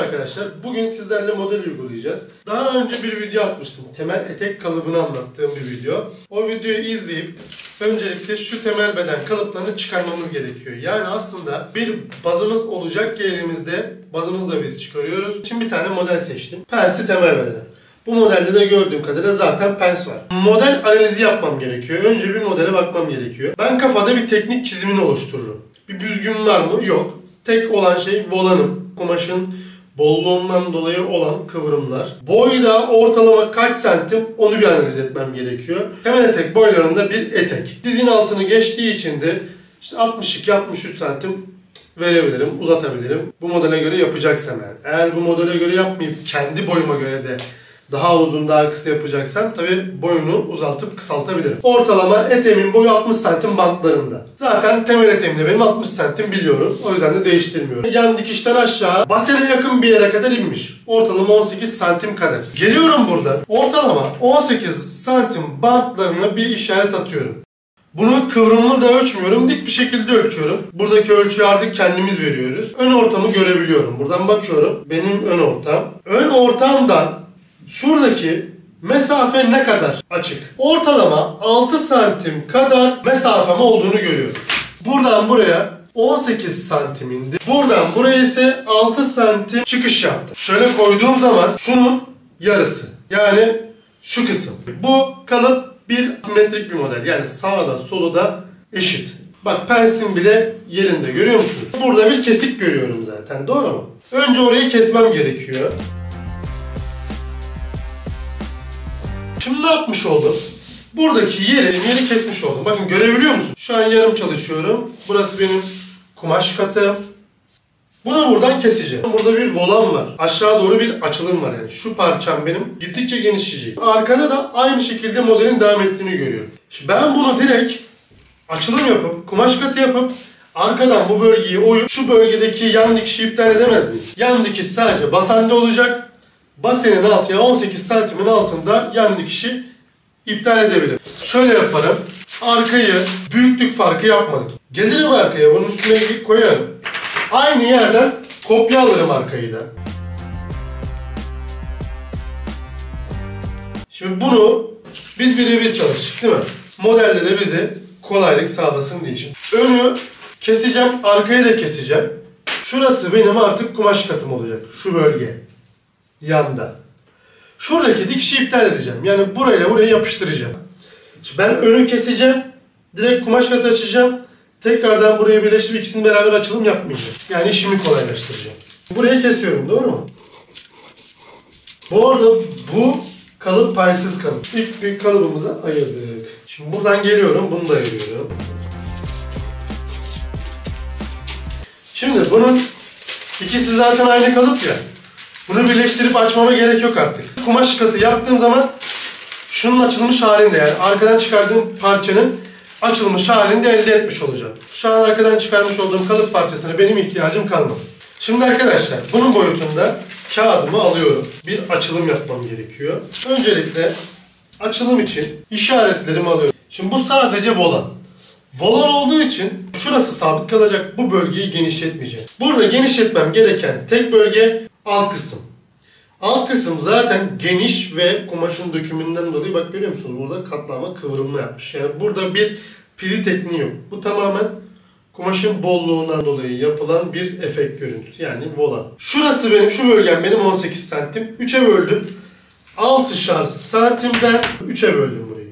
arkadaşlar. Bugün sizlerle model uygulayacağız. Daha önce bir video atmıştım. Temel etek kalıbını anlattığım bir video. O videoyu izleyip öncelikle şu temel beden kalıplarını çıkarmamız gerekiyor. Yani aslında bir bazımız olacak ki elimizde bazımızla biz çıkarıyoruz. Şimdi bir tane model seçtim. Pensi temel beden. Bu modelde de gördüğüm kadarıyla zaten pens var. Model analizi yapmam gerekiyor. Önce bir modele bakmam gerekiyor. Ben kafada bir teknik çizimini oluştururum. Bir büzgün var mı? Yok. Tek olan şey volanım. Kumaşın bolluğundan dolayı olan kıvrımlar. Boyu da ortalama kaç santim onu bir analiz etmem gerekiyor. Temel etek boylarında bir etek. Dizin altını geçtiği için de işte 62-63 santim verebilirim, uzatabilirim. Bu modele göre yapacaksam yani. Eğer bu modele göre yapmayıp kendi boyuma göre de daha uzun, daha kısa yapacaksam tabi boyunu uzaltıp kısaltabilirim. Ortalama eteğimin boyu 60 santim bantlarında. Zaten temel eteğimde benim 60 santim biliyorum. O yüzden de değiştirmiyorum. Yan dikişten aşağı basene yakın bir yere kadar inmiş. Ortalama 18 santim kadar. Geliyorum burada. Ortalama 18 santim bantlarına bir işaret atıyorum. Bunu kıvrımlı da ölçmüyorum, dik bir şekilde ölçüyorum. Buradaki ölçüyü artık kendimiz veriyoruz. Ön ortamı görebiliyorum. Buradan bakıyorum. Benim ön ortam. Ön ortamdan şuradaki mesafe ne kadar açık? Ortalama 6 santim kadar mesafem olduğunu görüyorum. Buradan buraya 18 santim indi. Buradan buraya ise 6 santim çıkış yaptı. Şöyle koyduğum zaman şunun yarısı. Yani şu kısım. Bu kalıp bir simetrik bir model. Yani sağda solu da eşit. Bak pensim bile yerinde, görüyor musunuz? Burada bir kesik görüyorum zaten, doğru mu? Önce orayı kesmem gerekiyor. Şimdi ne yapmış oldum? Buradaki yeri kesmiş oldum. Bakın görebiliyor musun? Şu an yarım çalışıyorum. Burası benim kumaş katım. Bunu buradan keseceğim. Burada bir volan var. Aşağı doğru bir açılım var yani. Şu parçam benim gittikçe genişleyecek. Arkada da aynı şekilde modelin devam ettiğini görüyorum. Şimdi ben bunu direkt açılım yapıp, kumaş katı yapıp arkadan bu bölgeyi oyup şu bölgedeki yan dikişi iptal edemez miyim? Yan dikiş sadece basende olacak. Basenin altı 18 santimin altında yan dikişi iptal edebilirim. Şöyle yaparım. Arkayı büyüklük farkı yapmadım. Gelirim arkaya, bunun üstüne koyarım. Aynı yerden kopya alırım arkayı da. Şimdi bunu biz birebir çalıştık değil mi? Modelde de bize kolaylık sağlasın diye. Şimdi önü keseceğim, arkayı da keseceğim. Şurası benim artık kumaş katım olacak. Şu bölge. Yanda. Şuradaki dikişi iptal edeceğim. Yani burayla buraya yapıştıracağım. Şimdi ben önü keseceğim. Direkt kumaş katı açacağım. Tekrardan buraya birleştirip ikisini beraber açılım yapmayacağım. Yani işimi kolaylaştıracağım. Burayı kesiyorum, doğru mu? Bu arada bu kalıp paysız kalıp. İlk bir kalıbımızı ayırdık. Şimdi buradan geliyorum. Bunu da ayırıyorum. Şimdi bunun ikisi zaten aynı kalıp ya. Bunu birleştirip açmama gerek yok artık. Kumaş katı yaptığım zaman şunun açılmış halinde, yani arkadan çıkardığım parçanın açılmış halinde elde etmiş olacağım. Şu an arkadan çıkarmış olduğum kalıp parçasına benim ihtiyacım kalmadı. Şimdi arkadaşlar bunun boyutunda kağıdımı alıyorum. Bir açılım yapmam gerekiyor. Öncelikle açılım için işaretlerimi alıyorum. Şimdi bu sadece volan. Volan olduğu için şurası sabit kalacak. Bu bölgeyi genişletmeyeceğim. Burada genişletmem gereken tek bölge alt kısım. Alt kısım zaten geniş ve kumaşın dökümünden dolayı bak görüyor musunuz? Burada katlama, kıvrılma yapmış. Yani burada bir pili tekniği yok. Bu tamamen kumaşın bolluğundan dolayı yapılan bir efekt görüntüsü. Yani volan. Şurası benim, şu bölgem benim 18 santim. 3'e böldüm. 6'şar santimden 3'e böldüm burayı.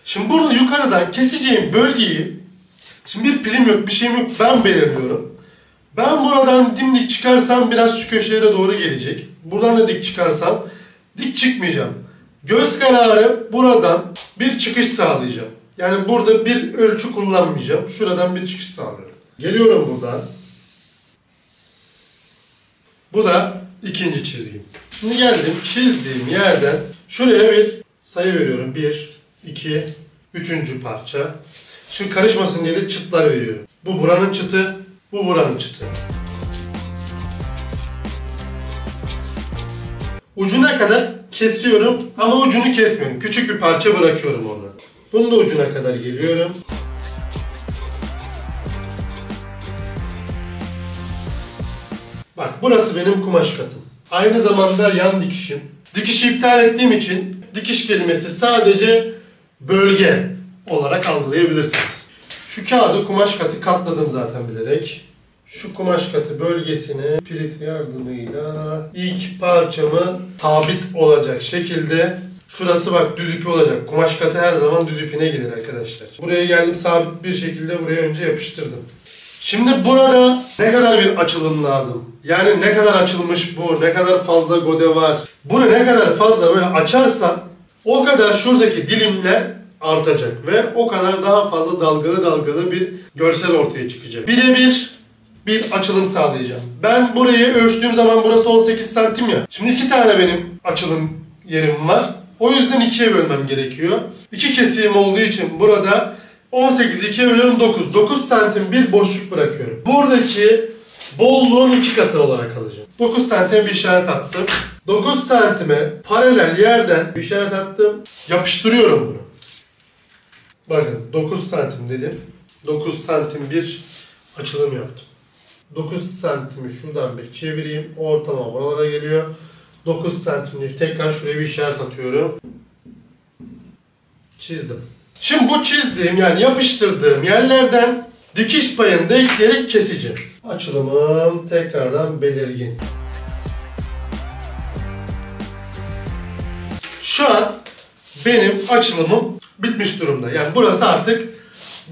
Şimdi burada yukarıdan keseceğim bölgeyi, şimdi bir pilim yok, bir şeyim yok, ben belirliyorum. Ben buradan dimdik çıkarsam biraz şu köşelere doğru gelecek. Buradan da dik çıkarsam dik çıkmayacağım. Göz kararı buradan bir çıkış sağlayacağım. Yani burada bir ölçü kullanmayacağım. Şuradan bir çıkış sağlıyorum. Geliyorum buradan. Bu da ikinci çizgim. Şimdi geldim çizdiğim yerden şuraya bir sayı veriyorum. 1, 2, 3. parça. Şimdi karışmasın diye de çıtlar veriyorum. Bu buranın çıtı. Bu buranın çıtı. Ucuna kadar kesiyorum ama ucunu kesmiyorum. Küçük bir parça bırakıyorum orada. Bunun da ucuna kadar geliyorum. Bak burası benim kumaş katım. Aynı zamanda yan dikişim. Dikişi iptal ettiğim için dikiş kelimesi sadece bölge olarak algılayabilirsiniz. Şu kağıdı kumaş katı katladım zaten bilerek. Şu kumaş katı bölgesine pirit yardımıyla ilk parçamı sabit olacak şekilde, şurası bak düz ipi olacak. Kumaş katı her zaman düz ipine gelir arkadaşlar. Buraya geldim, sabit bir şekilde buraya önce yapıştırdım. Şimdi burada ne kadar bir açılım lazım? Yani ne kadar açılmış bu, ne kadar fazla gode var. Bunu ne kadar fazla böyle açarsam o kadar şuradaki dilimler artacak ve o kadar daha fazla dalgalı bir görsel ortaya çıkacak. Birebir bir açılım sağlayacağım. Ben burayı ölçtüğüm zaman burası 18 santim ya. Şimdi 2 tane benim açılım yerim var. O yüzden 2'ye bölmem gerekiyor. 2 kesiğim olduğu için burada 18'i 2'ye bölüyorum 9. 9 santim bir boşluk bırakıyorum. Buradaki bolluğun 2 katı olarak alacağım. 9 santim bir işaret attım. 9 santime paralel yerden bir işaret attım. Yapıştırıyorum bunu. Bakın 9 santim dedim. 9 santim bir açılım yaptım. 9 santimi şuradan bir çevireyim. Ortalama buralara geliyor. 9 santimlik tekrar şuraya bir işaret atıyorum. Çizdim. Şimdi bu çizdiğim yani yapıştırdığım yerlerden dikiş payını da ekleyerek keseceğim. Açılımım tekrardan belirgin. Şu an benim açılımım bitmiş durumda. Yani burası artık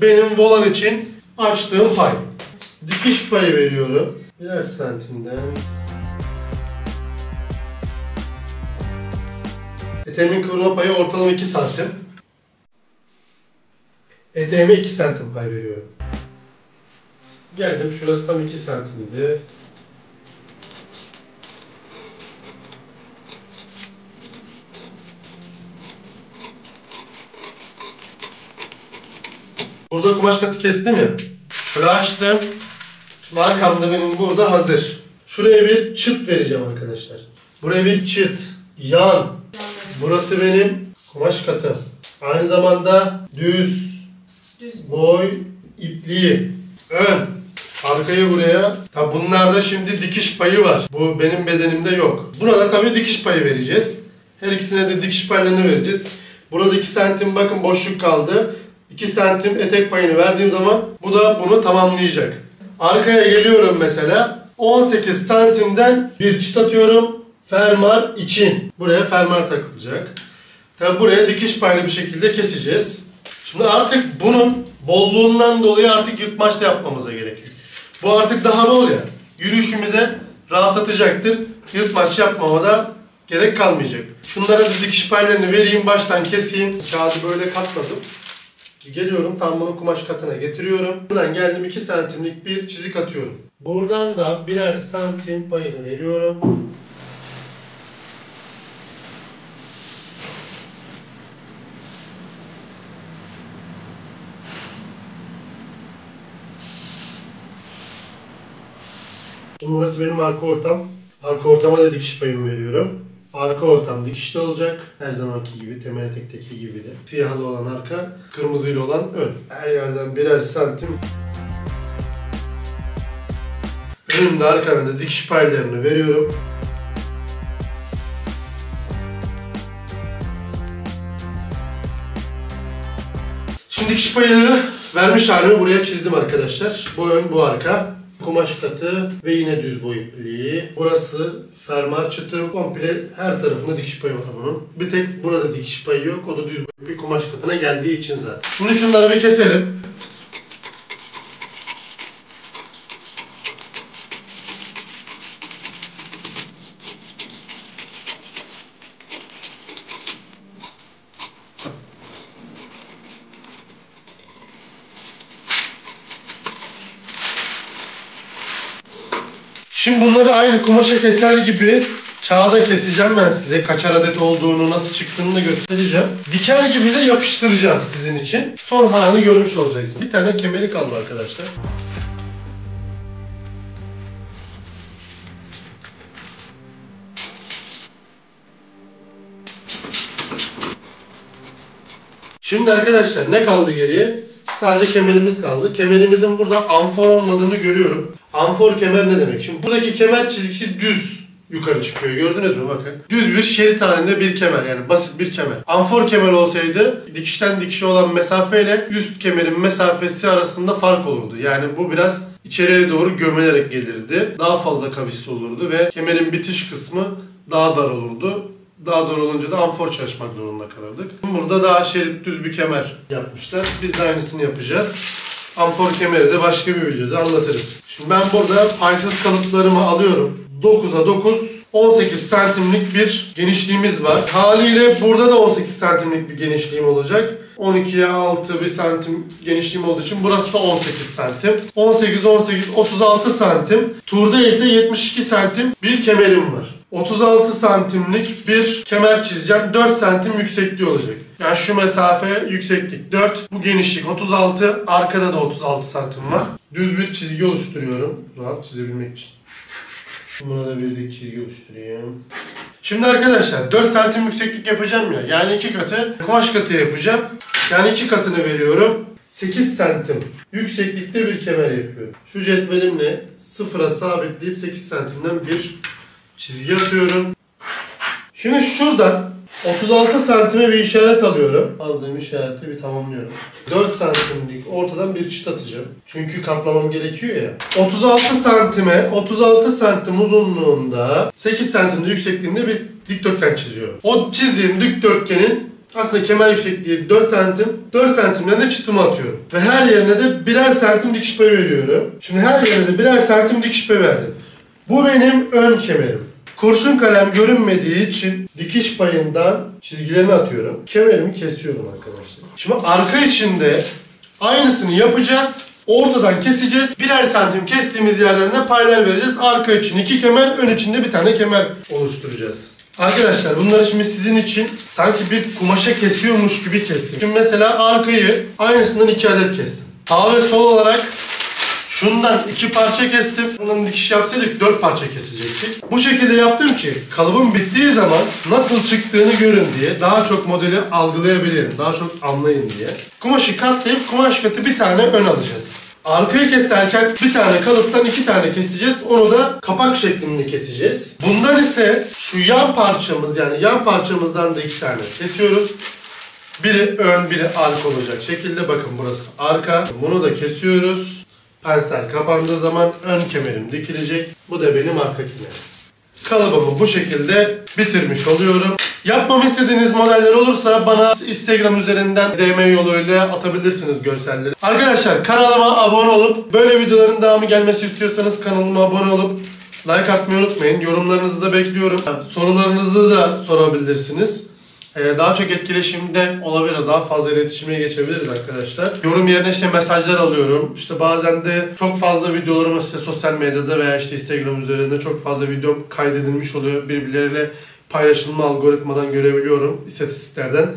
benim volan için açtığım pay. Dikiş payı veriyorum. Birer santimden. Eteğimin kıvrılma payı ortalama 2 santim. Eteğime 2 santim pay veriyorum. Geldim, şurası tam 2 santimdi. Burada kumaş katı kestim ya. Şöyle açtım. Şimdi arkamda benim burada hazır. Şuraya bir çıt vereceğim arkadaşlar. Buraya bir çıt. Yan. Burası benim kumaş katım. Aynı zamanda düz boy ipliği. Ön. Arkayı buraya. Tabi bunlarda şimdi dikiş payı var. Bu benim bedenimde yok. Buna da tabi dikiş payı vereceğiz. Her ikisine de dikiş paylarını vereceğiz. Burada 2 santim bakın boşluk kaldı. 2 santim etek payını verdiğim zaman bu da bunu tamamlayacak. Arkaya geliyorum mesela. 18 santimden bir çıt atıyorum. Fermuar için. Buraya fermuar takılacak. Tabi buraya dikiş paylı bir şekilde keseceğiz. Şimdi artık bunun bolluğundan dolayı artık yırtmaç da yapmamıza gerekiyor. Bu artık daha bol ya. Yürüyüşümü de rahatlatacaktır. Yırtmaç yapmama da gerek kalmayacak. Şunlara da dikiş paylarını vereyim. Baştan keseyim. Kağıdı böyle katladım. Geliyorum tam bunu kumaş katına getiriyorum. Buradan geldim 2 santimlik bir çizik atıyorum. Buradan da birer santim payını veriyorum. Şimdi burası benim arka ortam. Arka ortama da dikiş payımı veriyorum. Arka ortam dikişli olacak. Her zamanki gibi, temel etekteki gibi de. Siyahlı olan arka, kırmızıyla olan ön. Her yerden birer santim. Önümde arkana da dikiş paylarını veriyorum. Şimdi dikiş payını vermiş halimi buraya çizdim arkadaşlar. Bu ön, bu arka. Kumaş katı ve yine düz boy ipliği. Burası fermuar çıtım. Komple her tarafında dikiş payı var bunun. Bir tek burada dikiş payı yok. O da düz boy ipliği kumaş katına geldiği için zaten. Şimdi şunları bir keselim. Şimdi bunları aynı kumaşa keser gibi kağıda keseceğim ben size. Kaçar adet olduğunu, nasıl çıktığını da göstereceğim. Diker gibi de yapıştıracağım sizin için. Son halini görmüş olacaksınız. Bir tane kemeri kaldı arkadaşlar. Şimdi arkadaşlar ne kaldı geriye? Sadece kemerimiz kaldı. Kemerimizin burada amfor olmadığını görüyorum. Amfor kemer ne demek? Şimdi buradaki kemer çizgisi düz yukarı çıkıyor. Gördünüz mü? Bakın. Düz bir şerit halinde bir kemer. Yani basit bir kemer. Amfor kemer olsaydı dikişten dikişe olan mesafeyle üst kemerin mesafesi arasında fark olurdu. Yani bu biraz içeriye doğru gömelerek gelirdi. Daha fazla kavisli olurdu ve kemerin bitiş kısmı daha dar olurdu. Daha dar olunca da amfor çalışmak zorunda kalırdık. Burada daha şerit düz bir kemer yapmışlar. Biz de aynısını yapacağız. Amfor kemeri de başka bir videoda anlatırız. Şimdi ben burada paysız kalıplarımı alıyorum. 9'a 9, 18 santimlik bir genişliğimiz var. Haliyle burada da 18 santimlik bir genişliğim olacak. 12'ye 6 bir santim genişliğim olduğu için burası da 18 santim. 18, 36 santim. Turda ise 72 santim bir kemerim var. 36 santimlik bir kemer çizeceğim. 4 santim yüksekliği olacak. Yani şu mesafe yükseklik 4. Bu genişlik 36. Arkada da 36 santim var. Düz bir çizgi oluşturuyorum. Rahat çizebilmek için. Buna da bir dik çizgi oluşturayım. Şimdi arkadaşlar 4 santim yükseklik yapacağım ya. Yani 2 katı kumaş katı yapacağım. Yani 2 katını veriyorum. 8 santim yükseklikte bir kemer yapıyorum. Şu cetvelimle sıfıra sabitleyip 8 santimden bir çizgi atıyorum. Şimdi şuradan 36 santime bir işaret alıyorum. Aldığım işareti bir tamamlıyorum. 4 santimlik ortadan bir çıt atacağım. Çünkü katlamam gerekiyor ya. 36 santim uzunluğunda 8 santimde yüksekliğinde bir dikdörtgen çiziyorum. O çizdiğim dikdörtgenin aslında kemer yüksekliği 4 santim. 4 santimden de çıtımı atıyorum. Ve her yerine de birer santim dikiş payı veriyorum. Şimdi her yerine de birer santim dikiş payı verdim. Bu benim ön kemerim. Kurşun kalem görünmediği için dikiş payından çizgilerini atıyorum. Kemerimi kesiyorum arkadaşlar. Şimdi arka içinde aynısını yapacağız. Ortadan keseceğiz. Birer santim kestiğimiz yerden de paylar vereceğiz. Arka için 2 kemer, ön içinde bir tane kemer oluşturacağız. Arkadaşlar bunları şimdi sizin için sanki bir kumaşa kesiyormuş gibi kestim. Şimdi mesela arkayı aynısından 2 adet kestim. Sağ ve sol olarak şundan 2 parça kestim. Bunun dikiş yapsaydık 4 parça kesecektik. Bu şekilde yaptım ki kalıbım bittiği zaman nasıl çıktığını görün diye. Daha çok modeli algılayabilirim. Daha çok anlayın diye. Kumaşı katlayıp kumaş katı bir tane ön alacağız. Arkayı keserken bir tane kalıptan 2 tane keseceğiz. Onu da kapak şeklinde keseceğiz. Bundan ise şu yan parçamız yani yan parçamızdan da 2 tane kesiyoruz. Biri ön biri arka olacak şekilde. Bakın burası arka. Bunu da kesiyoruz. Pensel kapandığı zaman ön kemerim dikilecek. Bu da benim arka kemerim. Kalıbımı bu şekilde bitirmiş oluyorum. Yapmamı istediğiniz modeller olursa bana Instagram üzerinden DM yoluyla atabilirsiniz görselleri. Arkadaşlar kanalıma abone olup böyle videoların devamı gelmesi istiyorsanız kanalıma abone olup like atmayı unutmayın. Yorumlarınızı da bekliyorum. Sorularınızı da sorabilirsiniz. Daha çok etkileşimde olabiliriz. Daha fazla iletişime geçebiliriz arkadaşlar. Yorum yerine işte mesajlar alıyorum. İşte bazen de çok fazla videolarım işte sosyal medyada veya işte Instagram üzerinde çok fazla video kaydedilmiş oluyor. Birbirleriyle paylaşılma algoritmadan görebiliyorum. İstatistiklerden.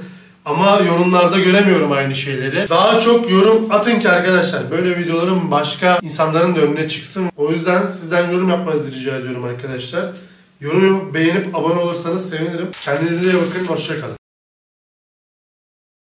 Ama yorumlarda göremiyorum aynı şeyleri. Daha çok yorum atın ki arkadaşlar böyle videolarım başka insanların da önüne çıksın. O yüzden sizden yorum yapmanızı rica ediyorum arkadaşlar. Yorum yapıp beğenip abone olursanız sevinirim. Kendinize iyi bakın. Hoşça kalın.